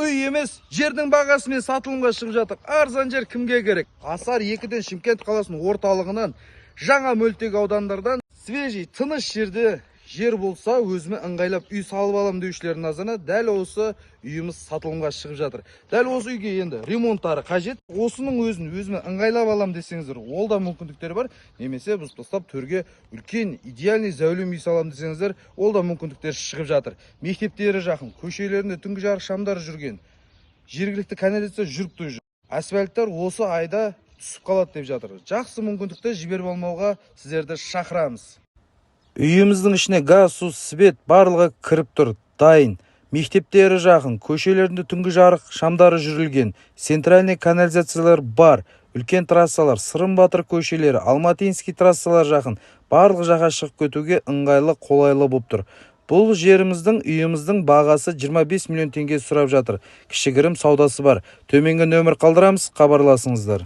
үй емес, жердің бағасымен сатылымға шығып жатыр. Арзан жер кімге керек? Асар 2-ден Шымкент қаласының орталығынан, жаңа мөлтек аудандардан свежий, тыныш жерде жер болса, өзіме ыңғайлап үй салып алам деушілердің назарына дәл осы үйіміз сатылымға шығып жатыр. Дәл осы үйге енді ремонттары қажет. Осының өзіме ыңғайлап алам десеңіздер, ол да мүмкіндіктері бар. Немесе біз тастап төрге үлкен идеальный зәулім үй салам десеңіздер, ол да мүмкіндіктер шығып жатыр. Мектептері жақын, көшелерінде түнгі жарық шамдар жүрген, жергілікті канализация жүріп тұр. Асфальттар осы айда түсіп қалады деп жатыр. Жақсы мүмкіндікті жіберіп алмауға сіздерді шақырамыз. Үйіміздің ішіне газ, су, свет барлығы кіріп тұр, дайын. Мектептері жақын, көшелерінде түнгі жарық шамдары жүрілген, центральный канализациялар бар, үлкен трассалар, Сырым Батыр көшелері, Алматинский трассалар жақын, барлық жаққа шығып кетуге ыңғайлы, қолайлы болып тұр. Бұл жеріміздің, үйіміздің бағасы 25 миллион теңге сұрап жатыр. Кішігірім саудасы бар. Төменгі нөмір қалдырамыз, хабарласыңыздар.